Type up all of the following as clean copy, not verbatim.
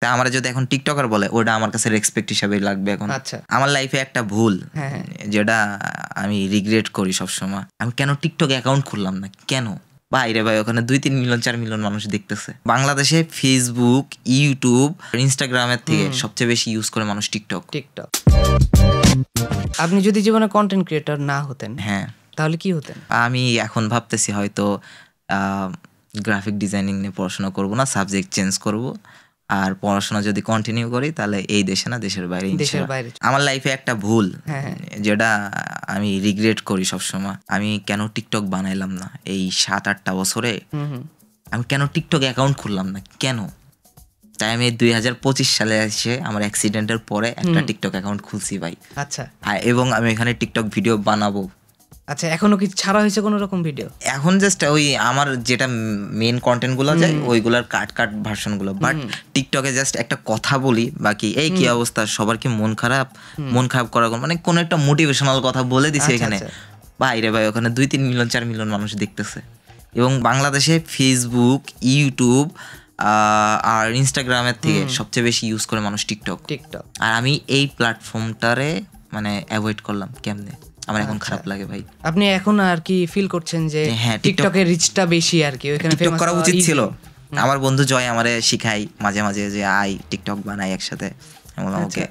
তা আমরা যদি এখন টিকটকার বলে ওটা আমার কাছে রেসপেক্ট হিসাবে লাগবে এখন। আচ্ছা। আমার লাইফে একটা ভুল হ্যাঁ। যেটা আমি রিগ্রেট করি সবসময়, আমি কেন টিকটক অ্যাকাউন্ট খুললাম না, কেন বাইরে ভাই ওখানে 2-3 মিলিয়ন 4 মিলিয়ন মানুষ দেখতেছে। বাংলাদেশে ফেসবুক, ইউটিউব, ইনস্টাগ্রামের থেকে সবচেয়ে বেশি ইউজ করে মানুষ টিকটক। আপনি যদি জীবনে কন্টেন্ট ক্রিয়েটর না হতেন, হ্যাঁ, তাহলে কি হতেন? আমি এখন ভাবতেছি হয়তো গ্রাফিক ডিজাইনিং নিয়ে পড়াশোনা করব না, সাবজেক্ট চেঞ্জ করব। আর পড়াশোনা যদি কন্টিনিউ করি তাহলে এই দেশে না, দেশের বাইরে। আমার লাইফে একটা ভুল যেটা আমি রিগ্রেট করি সবসময়, আমি কেন টিকটক বানাইলাম না এই 7-8টা বছরে, আমি কেন টিকটক অ্যাকাউন্ট খুললাম না, কেন? তাই আমি 2025 সালে এসে আমার অ্যাক্সিডেন্টের পরে একটা টিকটক অ্যাকাউন্ট খুলছি ভাই। আচ্ছা। এবং আমি এখানে টিকটক ভিডিও বানাবো। আচ্ছা, এখনো কি ছাড়া হয়েছে কোনো রকম ভিডিও? এখন জাস্ট ওই আমার যেটা মেন কন্টেন্ট গুলো যায় ওইগুলার কাট ভার্সন গুলো, বাট টিকটকে জাস্ট একটা কথা বলি, বাকি এই কি অবস্থা, সবার কি মন খারাপ করার মানে কোন একটা মোটিভেশনাল কথা বলে দিছে এখানে, বাইরে ভাই ওখানে 2-3 মিলিয়ন 4 মিলিয়ন মানুষ দেখতেছে। এবং বাংলাদেশে ফেসবুক, ইউটিউব আর ইনস্টাগ্রামের থেকে সবচেয়ে বেশি ইউজ করে মানুষ টিকটক। আর আমি এই প্ল্যাটফর্মটারে মানে অ্যাভয়েড করলাম কেমনে, আমার এখন খারাপ লাগে ভাই। আপনি এখন আর কি ফিল করছেন যে টিকটকের রিচটা বেশি আর কি, ওখানে টিকটক করা উচিত ছিল? আমার বন্ধু জয় আমারে শিখাই মাঝে মাঝে যে আই টিকটক বানাই একসাথে। ওকে,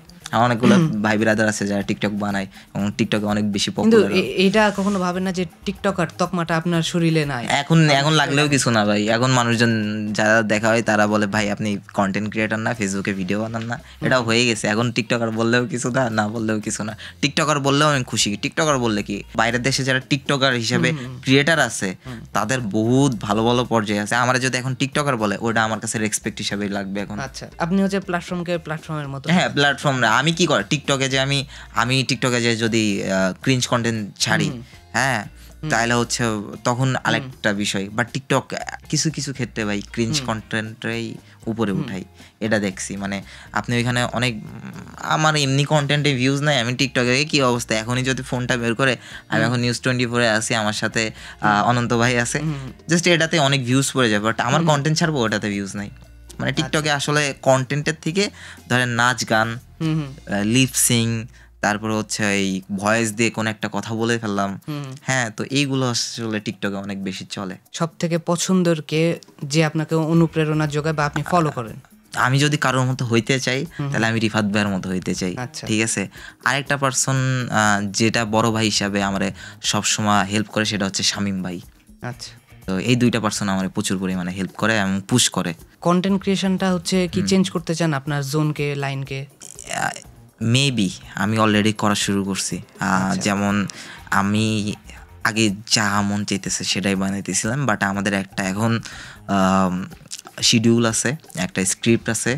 অনেকগুলো ভাই ব্রাদার আছে যারা টিকটক বানায় এবং টিকটকে অনেক বেশি পপুলার। এটা কখনো ভাবেন না যে টিকটকার তকমাটা আপনার শরীরে নাই? এখন লাগলেও কিছু না ভাই। এখন মানুষজন যারা দেখা হয় তারা বলে ভাই আপনি কন্টেন্ট ক্রিয়েটর না, ফেসবুকে ভিডিও বানান না, এটাও হয়ে গেছে। এখন টিকটকার বললেও কিছু না, না বললেও কিছু না। টিকটকার বললেও আমি খুশি। টিকটকার বললে কি, বাইরের দেশে যারা টিকটকার হিসেবে ক্রিয়েটার আছে তাদের বহুত ভালো ভালো পর্যায়ে আছে। আমরা যদি এখন টিকটকার বলে ওটা আমার কাছে রেসপেক্ট হিসাবে লাগবে এখন। আচ্ছা, আপনি হচ্ছে প্ল্যাটফর্মের মতো। হ্যাঁ, প্ল্যাটফর্ম না। আমি কি করি টিকটকে যে আমি টিকটকে যে যদি ক্রিঞ্জ কন্টেন্ট ছাড়ি, হ্যাঁ, তাহলে হচ্ছে তখন আরেকটা বিষয়। বাট টিকটক কিছু কিছু ক্ষেত্রে ভাই ক্রিঞ্জ কন্টেন্টটাই উপরে উঠাই, এটা দেখছি। মানে আপনি ওইখানে অনেক, আমার এমনি কন্টেন্টে ভিউজ নাই, আমি টিকটকে কি অবস্থা, এখনই যদি ফোনটা বের করে, আমি এখন নিউজ 24-এ আছি, আমার সাথে অনন্ত ভাই আছে, জাস্ট এটাতে অনেক ভিউজ পড়ে যায়। বাট আমার কন্টেন্ট ছাড়বো, ওটাতে ভিউজ নাই। মানে টিকটকে আসলে কন্টেন্টের থেকে ধরেন নাচ গান, লিপসিং, তারপরে হচ্ছে এই ভয়েস দিয়ে কোনো একটা কথা বলে ফেললাম, হ্যাঁ, তো এইগুলো আসলে টিকটকে অনেক বেশি চলে। সব থেকে পছন্দের কে, যে আপনাকে অনুপ্রেরণা যোগায় বা আপনি ফলো করেন? আমি যদি কারোর মতো হইতে চাই তাহলে আমি রিফাত ভাইয়ের মতো হইতে চাই, ঠিক আছে। আরেকটা পার্সন যেটা বড় ভাই হিসাবে আমারে সবসময় হেল্প করে সেটা হচ্ছে শামীম ভাই। আচ্ছা, তো এই দুইটা পার্সন আমার প্রচুর পরিমাণে হেল্প করে এবং পুশ করে। কন্টেন্ট ক্রিয়েশনটা হচ্ছে কি চেঞ্জ করতে চান আপনার জোনকে, লাইনকে? মেবি আমি অলরেডি করা শুরু করছি। যেমন আমি আগে যা মন চাইতেছে সেটাই বানাইতেছিলাম, বাট আমাদের একটা এখন শিডিউল আছে, একটা স্ক্রিপ্ট আছে,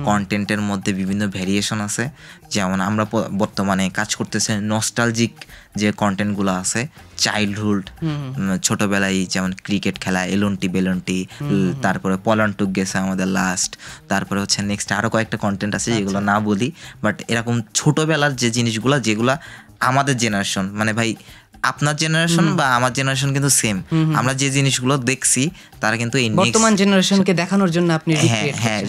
কন্টেন্টের মধ্যে বিভিন্ন ভ্যারিয়েশন আছে। যেমন আমরা বর্তমানে কাজ করতেছে নস্টালজিক যে কন্টেন্টগুলো আছে, চাইল্ডহুড, ছোটবেলায় যেমন ক্রিকেট খেলা, এলন্টি বেলন্টি, তারপরে পলান্টুক গেছে আমাদের লাস্ট, তারপরে হচ্ছে নেক্সট আরও কয়েকটা কন্টেন্ট আছে যেগুলো না বলি, বাট এরকম ছোটবেলার যে জিনিসগুলো যেগুলো আমাদের জেনারেশন, মানে ভাই আপনার জেনারেশন বা আমার জেনারেশন কিন্তু সেম, আমরা যে জিনিসগুলো দেখছি তারা কিন্তু এই বর্তমান জেনারেশনকে দেখানোর জন্য আপনি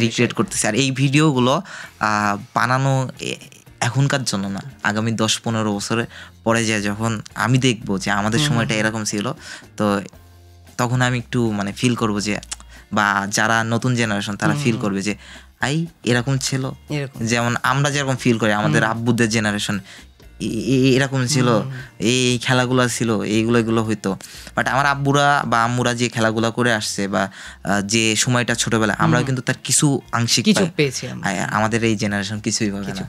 রিক্রিয়েট করতেছি। আর এই ভিডিওগুলো বানানো এখনকার জন্য না, আগামী 10-15 বছরে পরে যায় যখন আমি দেখবো যে আমাদের সময়টা এরকম ছিল, তো তখন আমি একটু মানে ফিল করবো যে, বা যারা নতুন জেনারেশন তারা ফিল করবে যে এরকম ছিল, যেমন আমরা যেরকম ফিল করি আমাদের আব্বুদের জেনারেশন এরকম ছিল, এই খেলাগুলো ছিল, এইগুলো হইতো। বাট আমার আব্বুরা বা আম্মুরা যে খেলাগুলো করে আসছে বা যে সময়টা ছোটবেলা, আমরাও কিন্তু তার কিছু আংশিক পেয়েছি, আমাদের এই জেনারেশন কিছুই পাবে না।